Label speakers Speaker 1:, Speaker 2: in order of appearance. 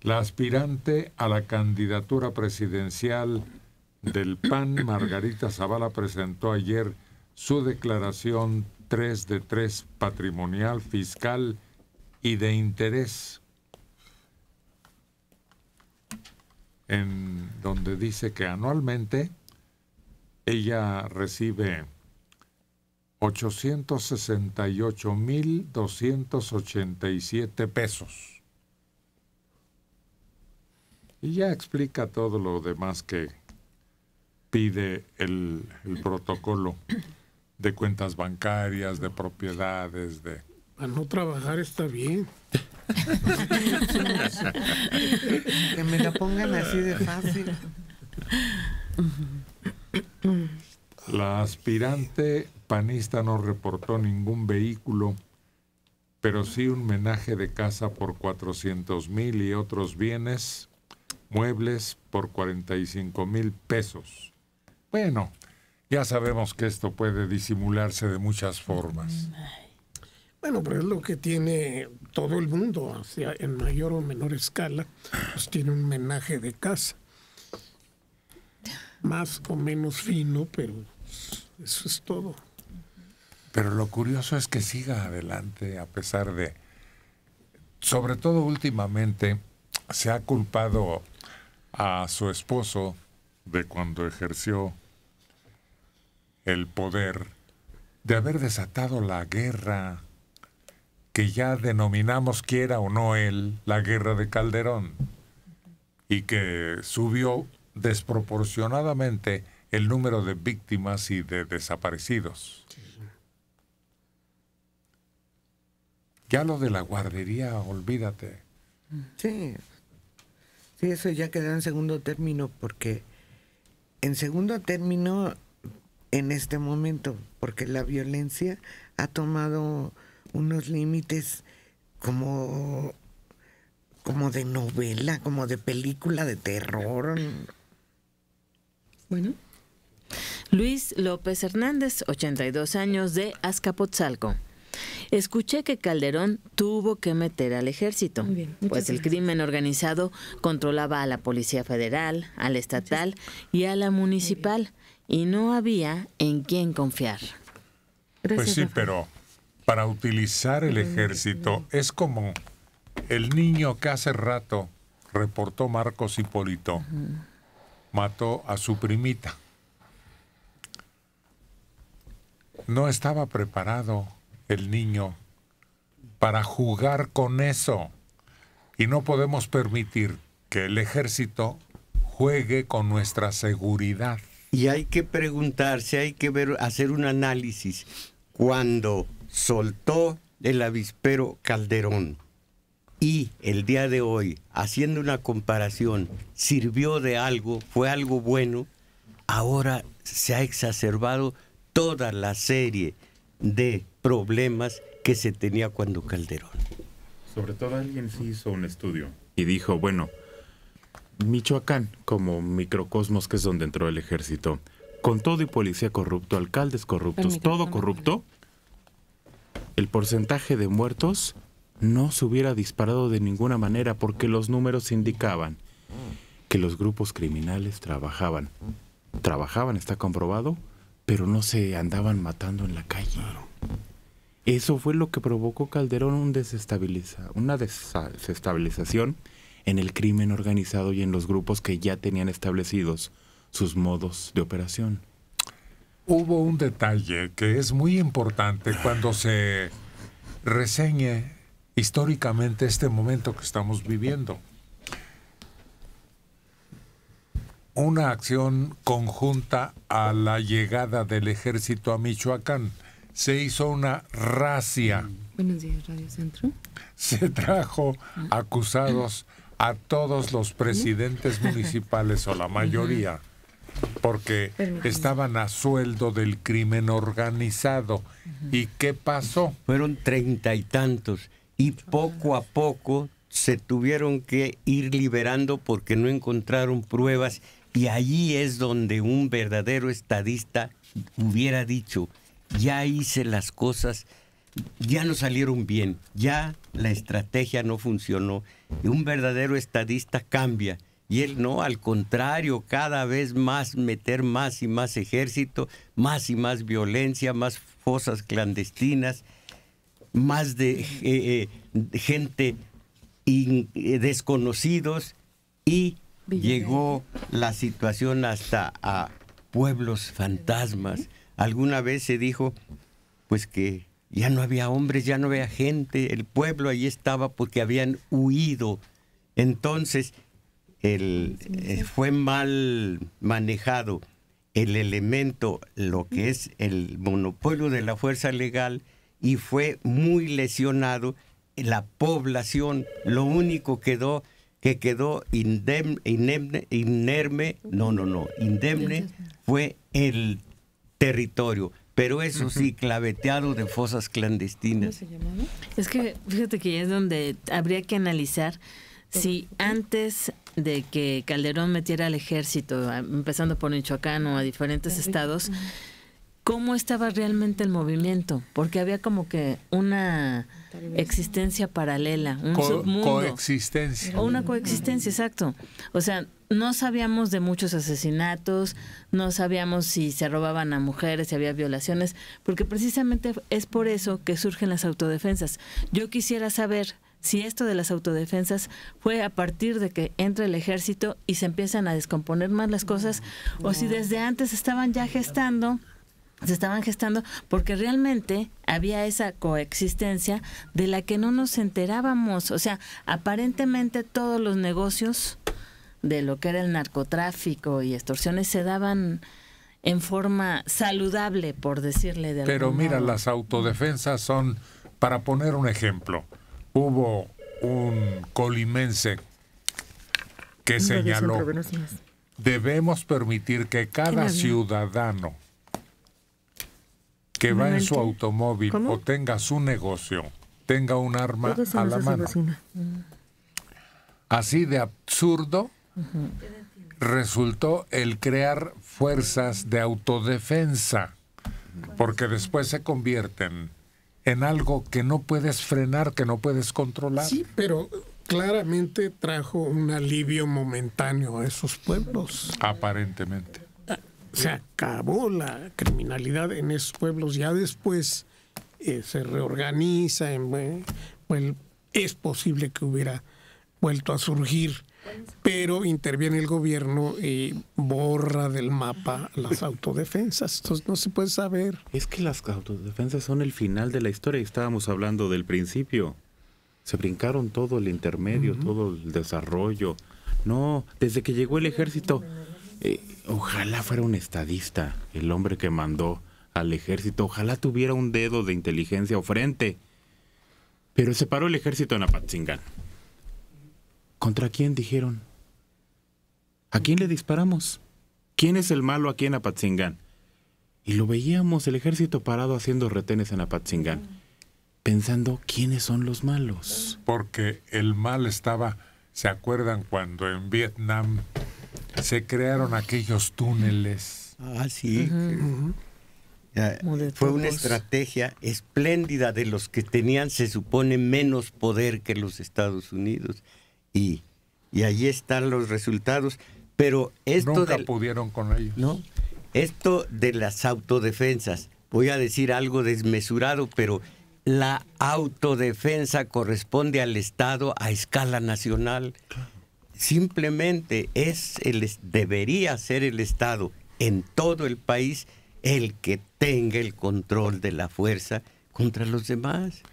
Speaker 1: La aspirante a la candidatura presidencial del PAN, Margarita Zavala, presentó ayer su declaración 3 de 3 patrimonial, fiscal y de interés, en donde dice que anualmente ella recibe 868,287 pesos. Y ya explica todo lo demás que pide el protocolo de cuentas bancarias, de propiedades, de...
Speaker 2: Para no trabajar está bien.
Speaker 3: Que me la pongan así de fácil.
Speaker 1: La aspirante panista no reportó ningún vehículo, pero sí un menaje de casa por 400,000 y otros bienes, muebles por 45,000 pesos. Bueno, ya sabemos que esto puede disimularse de muchas formas.
Speaker 2: Bueno, pero es lo que tiene todo el mundo, o sea, en mayor o menor escala, pues tiene un menaje de casa. Más o menos fino, pero eso es todo.
Speaker 1: Pero lo curioso es que siga adelante a pesar de... Sobre todo últimamente se ha culpado a su esposo de cuando ejerció el poder de haber desatado la guerra que ya denominamos, quiera o no él, la guerra de Calderón, y que subió desproporcionadamente el número de víctimas y de desaparecidos. Ya lo de la guardería, olvídate.
Speaker 3: Sí. Sí, eso ya quedó en segundo término, porque en segundo término en este momento, porque la violencia ha tomado unos límites como de novela, como de película de terror.
Speaker 4: Bueno. Luis López Hernández, 82 años, de Azcapotzalco. Escuché que Calderón tuvo que meter al ejército, pues el crimen organizado controlaba a la Policía Federal, a la estatal y a la municipal, y no había en quién confiar.
Speaker 1: Pues sí, pero para utilizar el ejército es como el niño que hace rato reportó Marcos Hipólito, mató a su primita. No estaba preparado el niño para jugar con eso, y no podemos permitir que el ejército juegue con nuestra seguridad.
Speaker 5: Y hay que preguntarse, hay que ver, hacer un análisis. Cuando soltó el avispero Calderón y el día de hoy, haciendo una comparación, sirvió de algo, fue algo bueno, ahora se ha exacerbado toda la serie de problemas que se tenía cuando Calderón.
Speaker 6: Sobre todo alguien sí hizo un estudio y dijo, bueno, Michoacán, como microcosmos que es donde entró el ejército, con todo y policía corrupto, alcaldes corruptos, todo corrupto, el porcentaje de muertos no se hubiera disparado de ninguna manera, porque los números indicaban que los grupos criminales trabajaban, está comprobado, pero no se andaban matando en la calle. Eso fue lo que provocó Calderón una desestabilización en el crimen organizado y en los grupos que ya tenían establecidos sus modos de operación.
Speaker 1: Hubo un detalle que es muy importante cuando se reseñe históricamente este momento que estamos viviendo. Una acción conjunta a la llegada del ejército a Michoacán. Se hizo una razzia.
Speaker 4: Buenos días, Radio Centro.
Speaker 1: Se trajo acusados a todos los presidentes municipales, o la mayoría, porque estaban a sueldo del crimen organizado. ¿Y qué pasó?
Speaker 5: Fueron 30 y tantos, y poco a poco se tuvieron que ir liberando porque no encontraron pruebas, y allí es donde un verdadero estadista hubiera dicho: ya hice las cosas ya no salieron bien, ya la estrategia no funcionó. Y un verdadero estadista cambia. Y él no, al contrario, cada vez más meter más y más ejército, más y más violencia, más fosas clandestinas, más de gente desconocidos, y llegó la situación hasta a pueblos fantasmas. Alguna vez se dijo pues que ya no había hombres, ya no había gente, el pueblo ahí estaba porque habían huido. Entonces fue mal manejado el elemento, lo que es el monopolio de la fuerza legal, y fue muy lesionado la población. Lo único que quedó indemne fue el territorio, pero eso sí, claveteado de fosas clandestinas.
Speaker 4: Es que fíjate que es donde habría que analizar si antes de que Calderón metiera al ejército, empezando por Michoacán o a diferentes estados, cómo estaba realmente el movimiento, porque había como que una existencia paralela, un submundo.
Speaker 1: Coexistencia.
Speaker 4: O una coexistencia, exacto. O sea, no sabíamos de muchos asesinatos, no sabíamos si se robaban a mujeres, si había violaciones, porque precisamente es por eso que surgen las autodefensas. Yo quisiera saber si esto de las autodefensas fue a partir de que entra el ejército y se empiezan a descomponer más las cosas, o si desde antes se estaban gestando, porque realmente había esa coexistencia de la que no nos enterábamos. O sea, aparentemente todos los negocios de lo que era el narcotráfico y extorsiones se daban en forma saludable, por decirle de algún
Speaker 1: Pero mira,
Speaker 4: modo.
Speaker 1: las autodefensas son, para poner un ejemplo, hubo un colimense que señaló: debemos permitir que cada ciudadano que va en su automóvil o tenga su negocio tenga un arma a la mano. Así de absurdo resultó el crear fuerzas de autodefensa, porque después se convierten en algo que no puedes frenar, que no puedes controlar.
Speaker 2: Sí, pero claramente trajo un alivio momentáneo a esos pueblos.
Speaker 1: Aparentemente.
Speaker 2: Se acabó la criminalidad en esos pueblos. Ya después se reorganiza. Es posible que hubiera vuelto a surgir, pero interviene el gobierno y borra del mapa las autodefensas. Entonces no se puede saber.
Speaker 6: Es que las autodefensas son el final de la historia y estábamos hablando del principio. Se brincaron todo el intermedio, todo el desarrollo. No, desde que llegó el ejército, ojalá fuera un estadista el hombre que mandó al ejército. Ojalá tuviera un dedo de inteligencia o frente. Pero se paró el ejército en Apatzingán. ¿Contra quién dijeron? ¿A quién le disparamos? ¿Quién es el malo aquí en Apatzingán? Y lo veíamos, el ejército parado haciendo retenes en Apatzingán, pensando quiénes son los malos.
Speaker 1: Porque el mal estaba, ¿se acuerdan cuando en Vietnam se crearon aquellos túneles?
Speaker 5: Ah, sí. Fue una estrategia espléndida de los que tenían, se supone, menos poder que los Estados Unidos. Y ahí están los resultados. Pero esto
Speaker 1: nunca pudieron con ellos.
Speaker 5: No, esto de las autodefensas, voy a decir algo desmesurado, pero la autodefensa corresponde al Estado a escala nacional. Simplemente debería ser el Estado en todo el país el que tenga el control de la fuerza contra los demás.